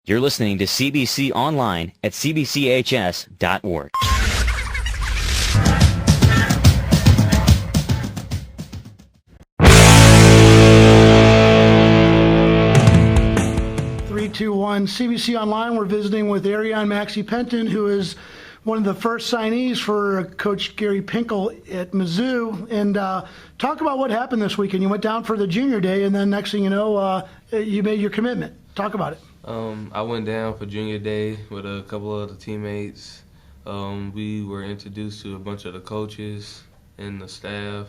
You're listening to CBC Online at cbchs.org. CBC Online, we're visiting with Aarion Maxey-Penton, who is one of the first signees for Coach Gary Pinkel at Mizzou. And talk about what happened this weekend. You went down for the junior day, and then next thing you know, you made your commitment. Talk about it. I went down for junior day with a couple of the teammates. We were introduced to a bunch of the coaches and the staff.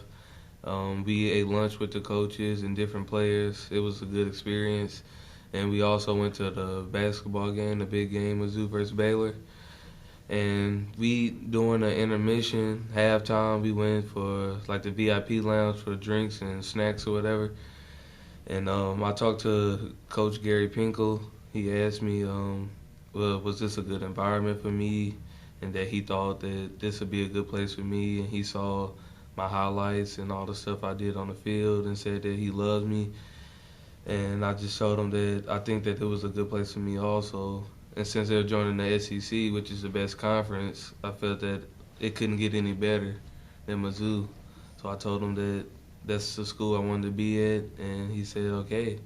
We ate lunch with the coaches and different players. It was a good experience. And we also went to the basketball game, the big game, Mizzou versus Baylor. And we, during the intermission, halftime, we went for like the VIP lounge for drinks and snacks or whatever. And I talked to Coach Gary Pinkel. He asked me, was this a good environment for me, and that he thought that this would be a good place for me. And he saw my highlights and all the stuff I did on the field and said that he loved me. And I just showed him that I think that it was a good place for me also. And since they're joining the SEC, which is the best conference, I felt that it couldn't get any better than Mizzou. So I told him that that's the school I wanted to be at, and he said, okay.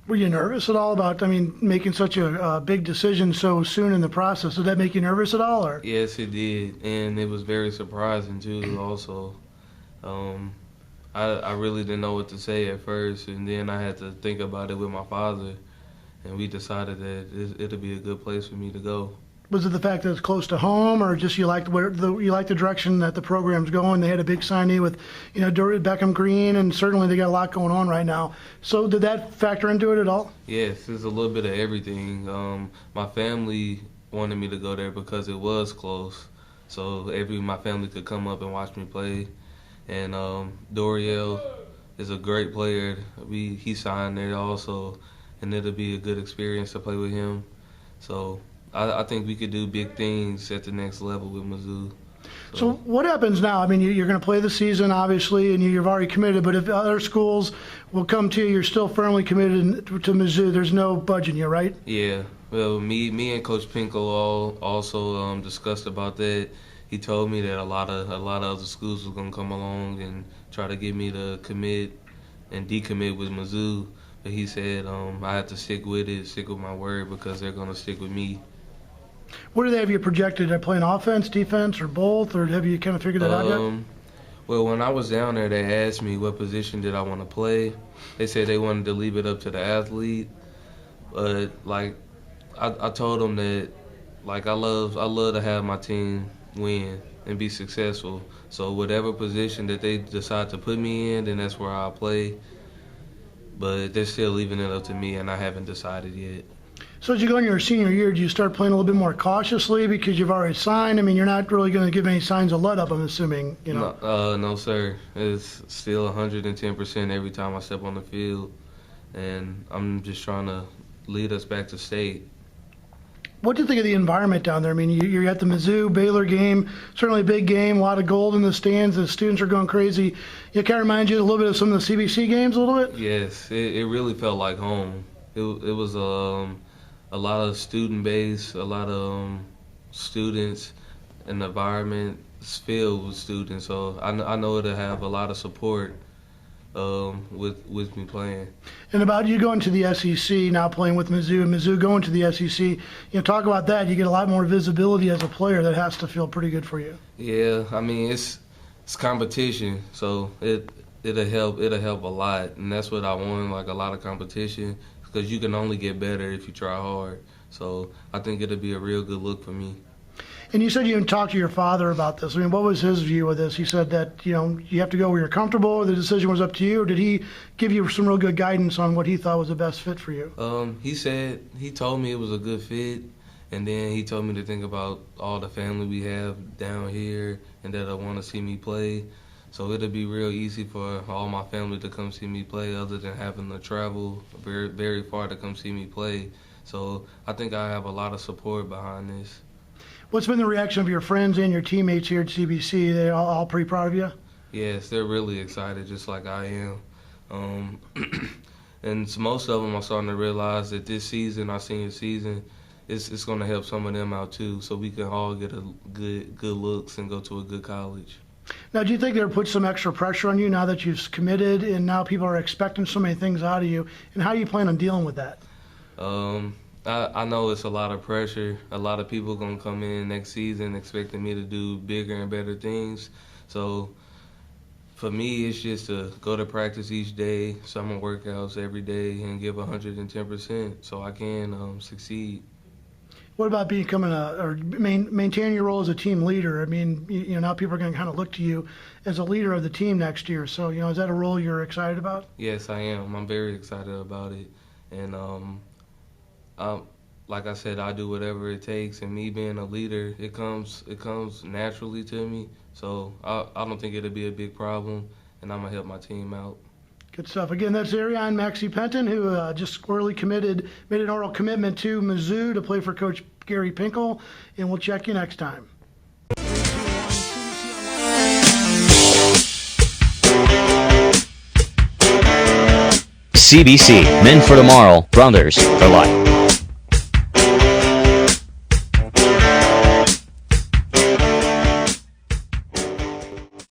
Were you nervous at all about, making such a big decision so soon in the process? Did that make you nervous at all? Or? Yes, it did, and it was very surprising too also. I really didn't know what to say at first, and then I had to think about it with my father, and we decided that it'll be a good place for me to go. Was it the fact that it's close to home, or just you liked the direction that the program's going? They had a big signee with, Beckham Green, and certainly they got a lot going on right now. So did that factor into it at all? Yes, there's a little bit of everything. My family wanted me to go there because it was close, so my family could come up and watch me play. And Doriel is a great player. He signed there also, and it'll be a good experience to play with him. So I think we could do big things at the next level with Mizzou. So what happens now? You're going to play the season, obviously, and you've already committed, but if other schools will come to you, you're still firmly committed to Mizzou. There's no budging you, right? Yeah. Well, me and Coach Pinkel also discussed about that. He told me that a lot of other schools were going to come along and try to get me to commit and decommit with Mizzou. But he said I have to stick with my word, because they're going to stick with me. What do they have you projected? Are they playing offense, defense, or both? Or have you kind of figured that out yet? Well, when I was down there, they asked me what position did I want to play. They said they wanted to leave it up to the athlete. But, I told them that, I love to have my team win and be successful. So whatever position that they decide to put me in, then that's where I'll play. But they're still leaving it up to me, and I haven't decided yet. So as you go into your senior year, do you start playing a little bit more cautiously because you've already signed? You're not really going to give any signs of let up, I'm assuming, No, sir. It's still 110% every time I step on the field, and I'm just trying to lead us back to state. What do you think of the environment down there? You're at the Mizzou Baylor game, certainly a big game, a lot of gold in the stands. The students are going crazy. It kind of reminds you a little bit of some of the CBC games, a little bit? Yes, it really felt like home. It was a lot of student base, a lot of students, and the environment is filled with students. So I know it'll have a lot of support with me playing. And about you going to the SEC, now playing with Mizzou, and Mizzou going to the SEC, talk about that. You get a lot more visibility as a player. That has to feel pretty good for you. Yeah, it's competition, so it'll help a lot, and that's what I want, a lot of competition, because you can only get better if you try hard. So I think it'll be a real good look for me. And you said you even talked to your father about this. What was his view of this? He said that, you have to go where you're comfortable, or the decision was up to you, or did he give you some real good guidance on what he thought was the best fit for you? He told me it was a good fit, and then he told me to think about all the family we have down here and that I want to see me play. So it'll be real easy for all my family to come see me play, other than having to travel very, very far to come see me play. So I think I have a lot of support behind this. What's been the reaction of your friends and your teammates here at CBC? They all pretty proud of you? Yes, they're really excited, just like I am. And so most of them are starting to realize that this season, our senior season, it's going to help some of them out too, so we can all get a good looks and go to a good college. Now, do you think they'll put some extra pressure on you now that you've committed and now people are expecting so many things out of you? And how do you plan on dealing with that? I know it's a lot of pressure. A lot of people going to come in next season expecting me to do bigger and better things. So for me, it's just to go to practice each day, summer workouts every day, and give 110% so I can succeed. What about maintaining your role as a team leader? I mean, now people are going to kind of look to you as a leader of the team next year. So, is that a role you're excited about? Yes, I am. I'm very excited about it. And like I said, I do whatever it takes. And me being a leader, it comes naturally to me. So I don't think it'll be a big problem. And I'm going to help my team out. Good stuff. Again, that's Aarion Maxey-Penton, who just squarely made an oral commitment to Mizzou to play for Coach Gary Pinkel, and we'll check you next time. CBC, Men for Tomorrow, Brothers for Life.